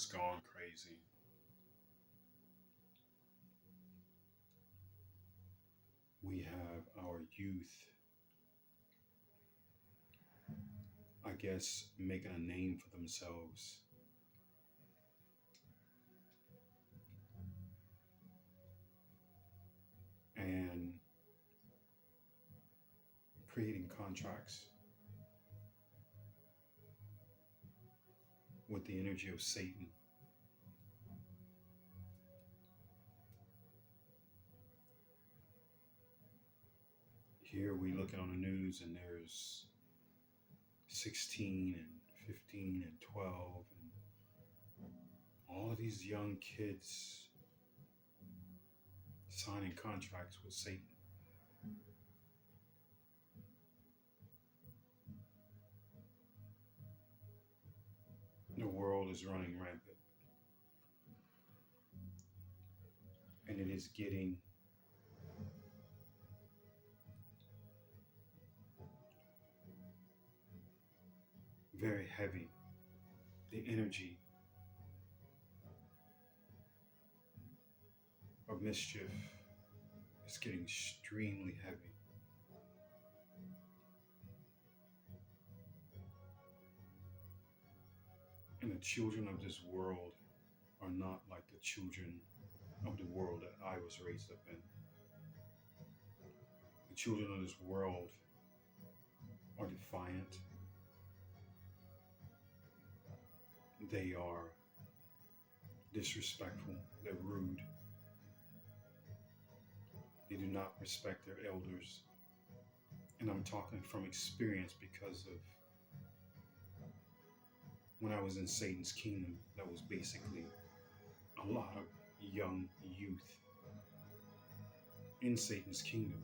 has gone crazy. We have our youth, I guess, making a name for themselves and creating contracts with the energy of Satan. Here we looking on the news and there's 16 and 15 and 12 and all of these young kids signing contracts with Satan. The world is running rampant and it is getting very heavy. The energy of mischief is getting extremely heavy. And the children of this world are not like the children of the world that I was raised up in. The children of this world are defiant. They are disrespectful. They're rude. They do not respect their elders. And I'm talking from experience because of when I was in Satan's kingdom, that was basically a lot of young youth in Satan's kingdom.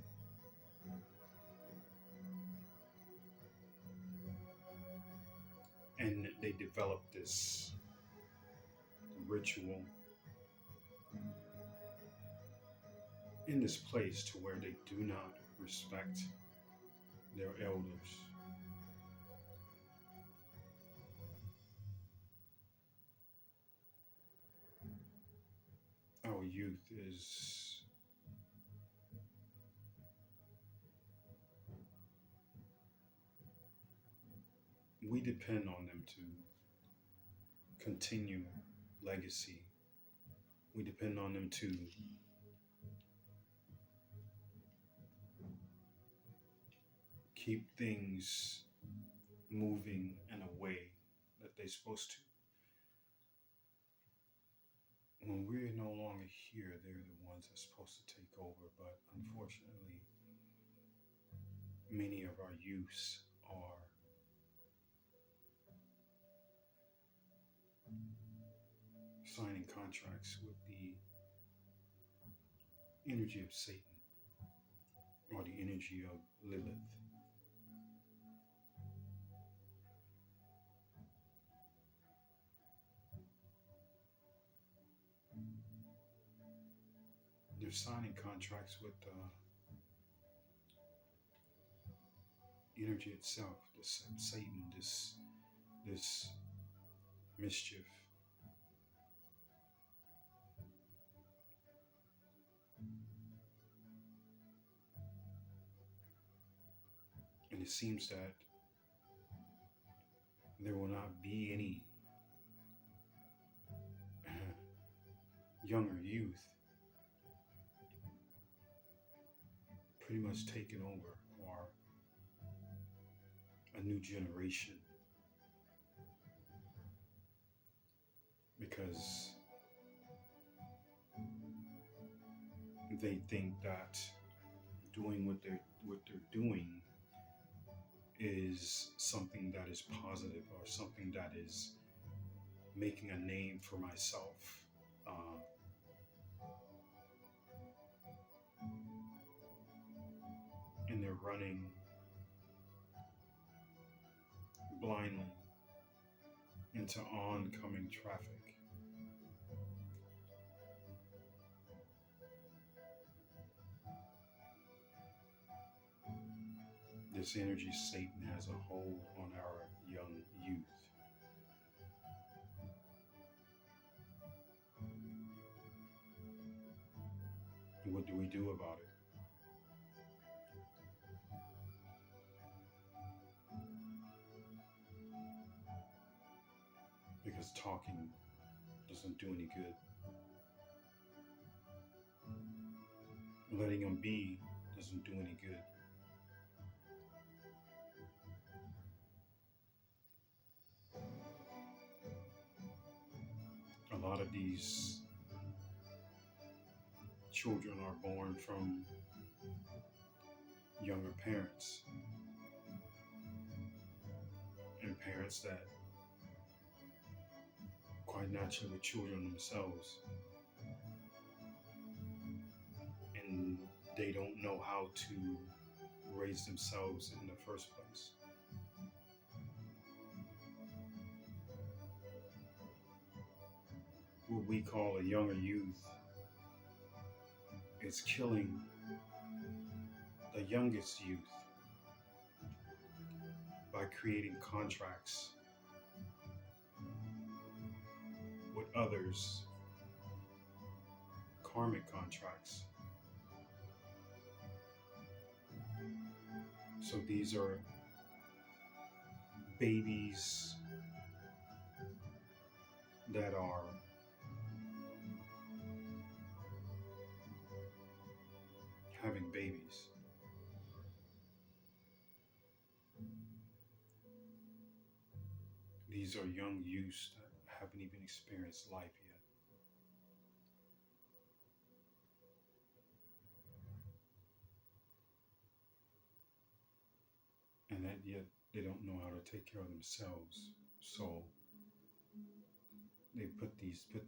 And they developed this ritual in this place to where they do not respect their elders. Our youth is we depend on them to continue legacy. We depend on them to keep things moving in a way that they're supposed to. When we're no longer here, they're the ones that's supposed to take over. But unfortunately, many of our youths are signing contracts with the energy of Satan or the energy of Lilith. They're signing contracts with the energy itself, this Satan, this mischief. And it seems that there will not be any younger youth pretty much taking over, or a new generation, because they think that doing what they're doing is something that is positive or something that is making a name for myself. And they're running blindly into oncoming traffic. This energy Satan has a hold on our young youth. What do we do about it? Because talking doesn't do any good. Letting them be doesn't do any good. A lot of these children are born from younger parents and parents that quite naturally were children themselves, and they don't know how to raise themselves in the first place. What we call a younger youth is killing the youngest youth by creating contracts with others, karmic contracts. So these are babies that are having babies. These are young youths that haven't even experienced life yet. And that yet they don't know how to take care of themselves. So they put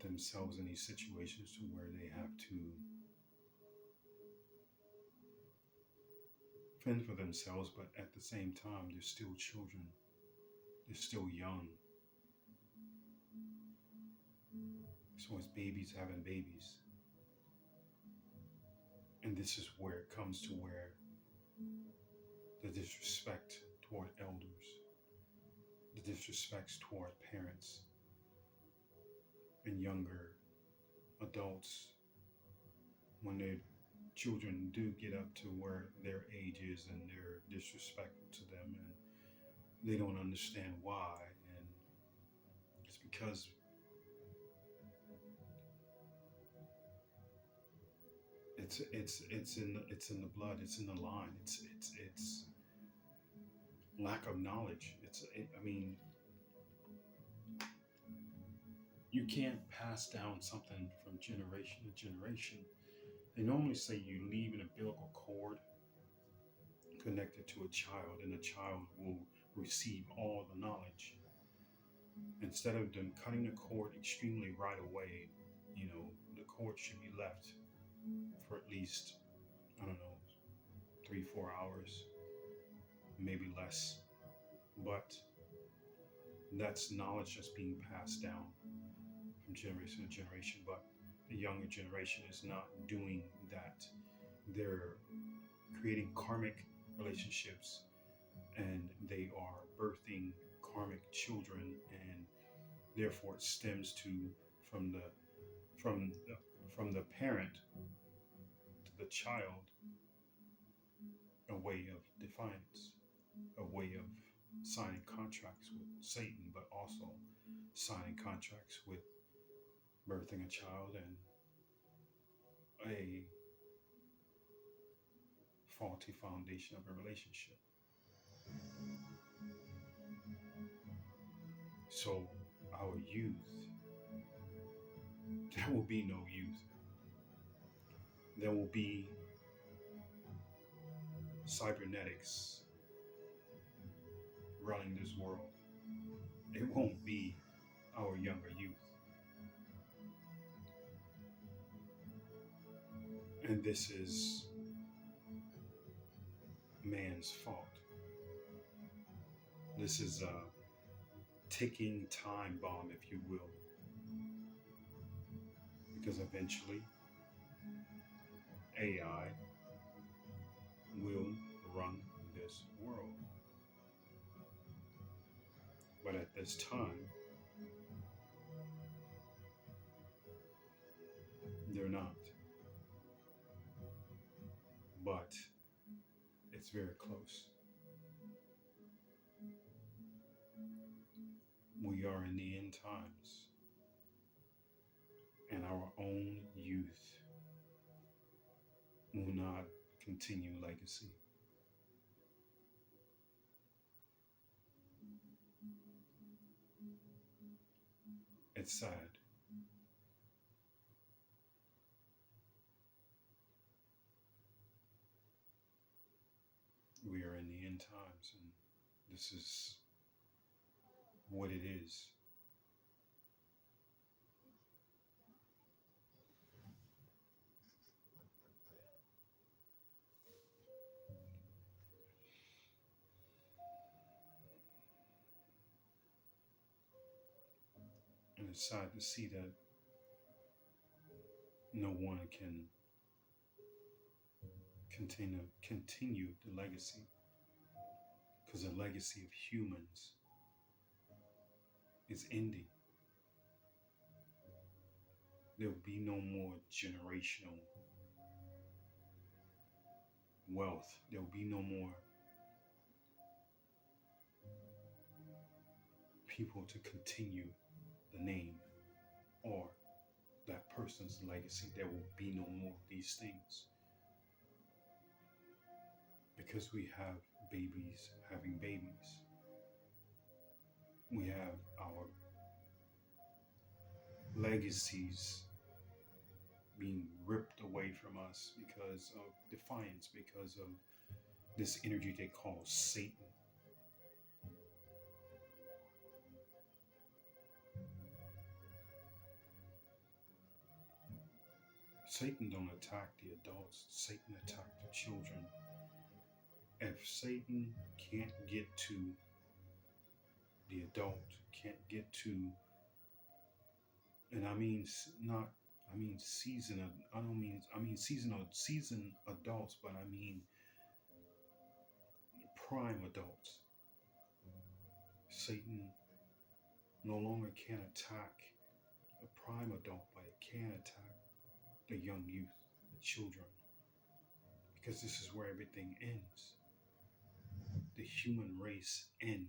themselves in these situations to where they have to fend for themselves, but at the same time they're still children. They're still young. So it's babies having babies. And this is where it comes to where the disrespect toward elders, the disrespect toward parents and younger adults, when their children do get up to where their age is and they're disrespectful to them and they don't understand why. And it's because it's in the blood, it's in the line. It's lack of knowledge. I mean, you can't pass down something from generation to generation. They normally say you leave an umbilical cord connected to a child, and the child will receive all the knowledge. Instead of them cutting the cord extremely right away, the cord should be left for at least, I don't know, 3, 4 hours, maybe less. But that's knowledge that's being passed down from generation to generation. But the younger generation is not doing that. They're creating karmic relationships, and they are birthing karmic children, and therefore it stems to from the from the from the parent to the child a way of defiance, a way of signing contracts with Satan, but also signing contracts with birthing a child and a faulty foundation of a relationship. So our youth, there will be no youth. There will be cybernetics running this world. It won't be our younger youth. And this is man's fault. This is a ticking time bomb, if you will. Because eventually, AI will run this world. But at this time, they're not. but it's very close. We are in the end times, and our own youth will not continue legacy. It's sad. We are in the end times, and this is what it is. And it's sad to see that no one can continue the legacy, because the legacy of humans is ending. There will be no more generational wealth. There will be no more people to continue the name or that person's legacy. There will be no more of these things, because we have babies having babies. We have our legacies being ripped away from us because of defiance, because of this energy they call Satan. Satan don't attack the adults. Satan attack the children. If Satan can't get to the adult, can't get to, and I mean not, I mean seasoned. I don't mean, I mean seasoned adults, but I mean prime adults. Satan no longer can attack a prime adult, but it can attack the young youth, the children, because this is where everything ends. The human race ends.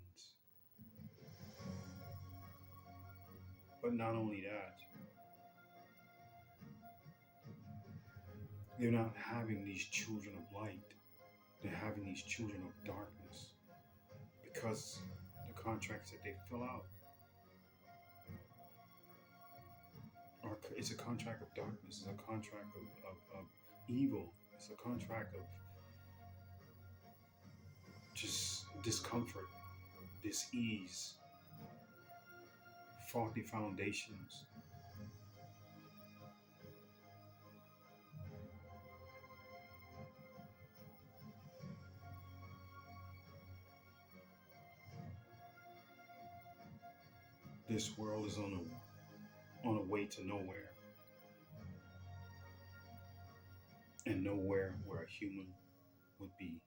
But not only that, they're not having these children of light, they're having these children of darkness, because the contracts that they fill out are, it's a contract of darkness, it's a contract of evil, it's a contract of just discomfort, dis-ease, faulty foundations. This world is on a way to nowhere, and nowhere where a human would be,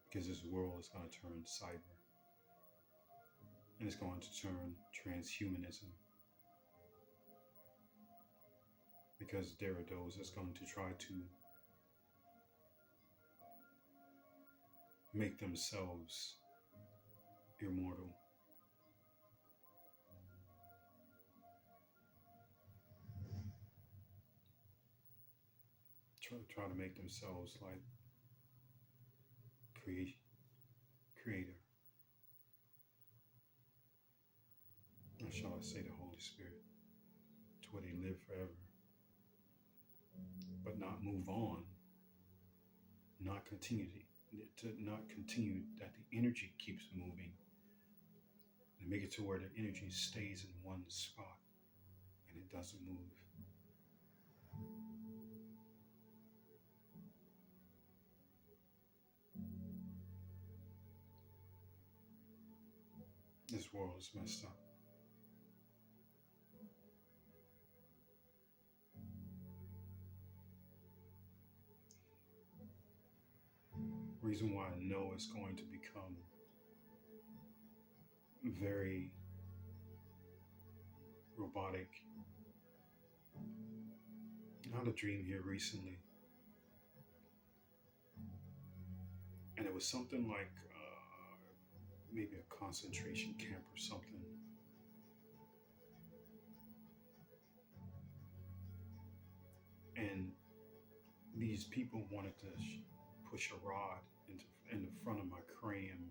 because this world is going to turn cyber, and it's going to turn transhumanism, because there are those that's going to try to make themselves immortal. Try to make themselves like creator. Or shall I say the Holy Spirit, to where they live forever, but not move on, not continue to not continue, that the energy keeps moving, and make it to where the energy stays in one spot and it doesn't move. This world is messed up. Reason why I know it's going to become very robotic. I had a dream here recently and it was something like maybe a concentration camp or something. And these people wanted to push a rod in the front of my cranium,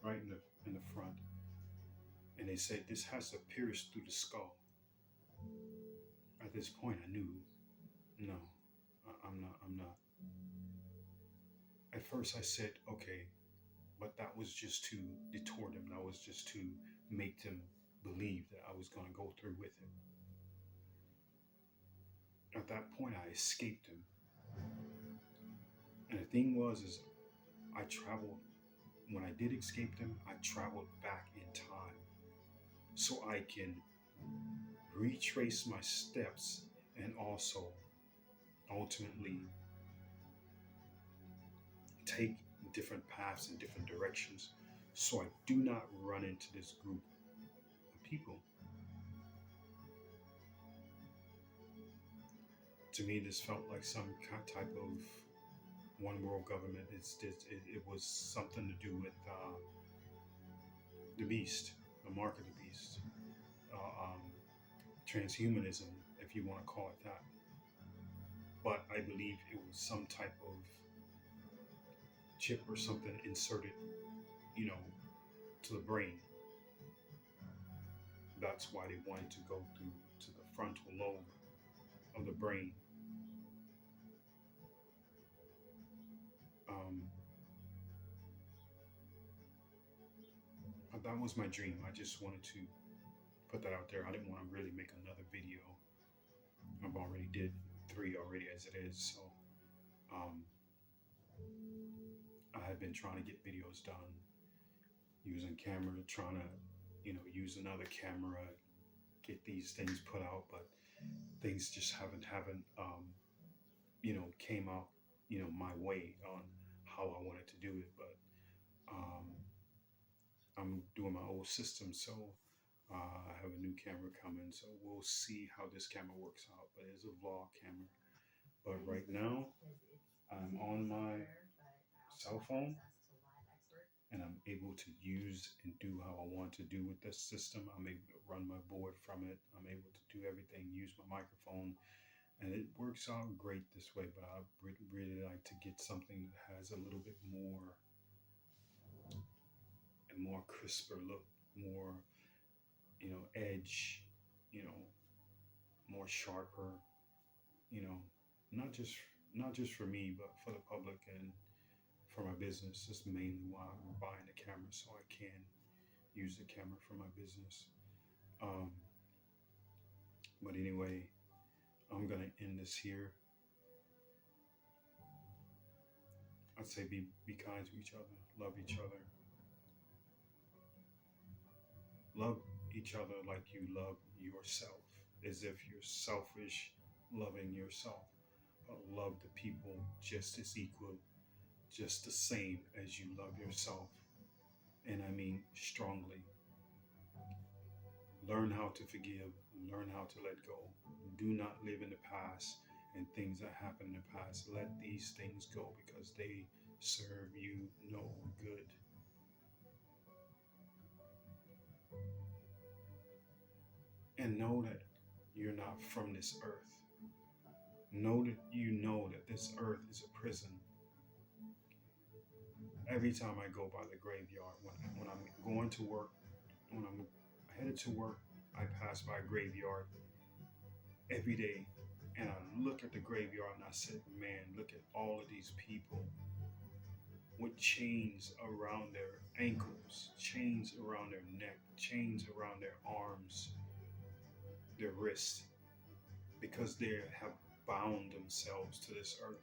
right in the front, and they said this has to pierce through the skull. At this point, I knew, no, I'm not. I'm not. At first, I said, okay, but that was just to detour them. That was just to make them believe that I was going to go through with it. At that point, I escaped them. And the thing was, is I traveled, when I did escape them, I traveled back in time so I can retrace my steps and also ultimately take different paths in different directions so I do not run into this group of people. To me, this felt like some type of one world government. It was something to do with the beast, the mark of the beast, transhumanism, if you want to call it that. But I believe it was some type of chip or something inserted, you know, to the brain. That's why they wanted to go through to the frontal lobe of the brain. Um, that was my dream. I just wanted to put that out there. I didn't want to really make another video. I've already did 3 already as it is. So I had been trying to get videos done using camera, trying to, use another camera, get these things put out, but things just haven't came out, my way on how I wanted to do it. But I'm doing my old system, so I have a new camera coming, so we'll see how this camera works out. But it's a vlog camera. But right now, I'm on my cell phone and I'm able to use and do how I want to do with this system. I'm able to run my board from it. I'm able to do everything, use my microphone, and it works out great this way. But I really like to get something that has a little bit more and more crisper look, more, edge, you know, more sharper, you know, not just not just for me, but for the public and for my business. That's mainly why I'm buying the camera, so I can use the camera for my business. Um, but anyway, I'm gonna end this here. I'd say be kind to each other, love each other, love each other like you love yourself, as if you're selfish, loving yourself, but love the people just as equal, just the same as you love yourself. And I mean strongly. Learn how to forgive, learn how to let go. Do not live in the past and things that happened in the past. Let these things go because they serve you no good. And know that you're not from this earth. Know that this earth is a prison. Every time I go by the graveyard, when I'm going to work, when I'm headed to work, I pass by a graveyard every day, and I look at the graveyard and I said, man, look at all of these people with chains around their ankles, chains around their neck, chains around their arms, their wrists, because they have bound themselves to this earth.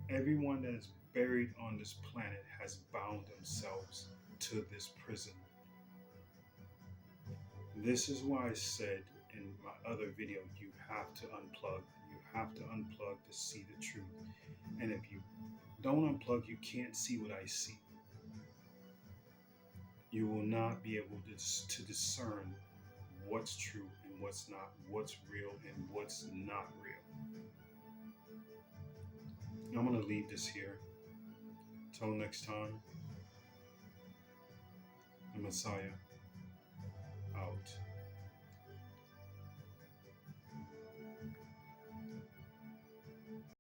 Everyone that is buried on this planet has bound themselves to this prison. This is why I said in my other video, you have to unplug. You have to unplug to see the truth. And if you don't unplug, you can't see what I see. You will not be able to discern what's true and what's not, what's real and what's not real. I'm going to leave this here. Until next time, the Messiah out.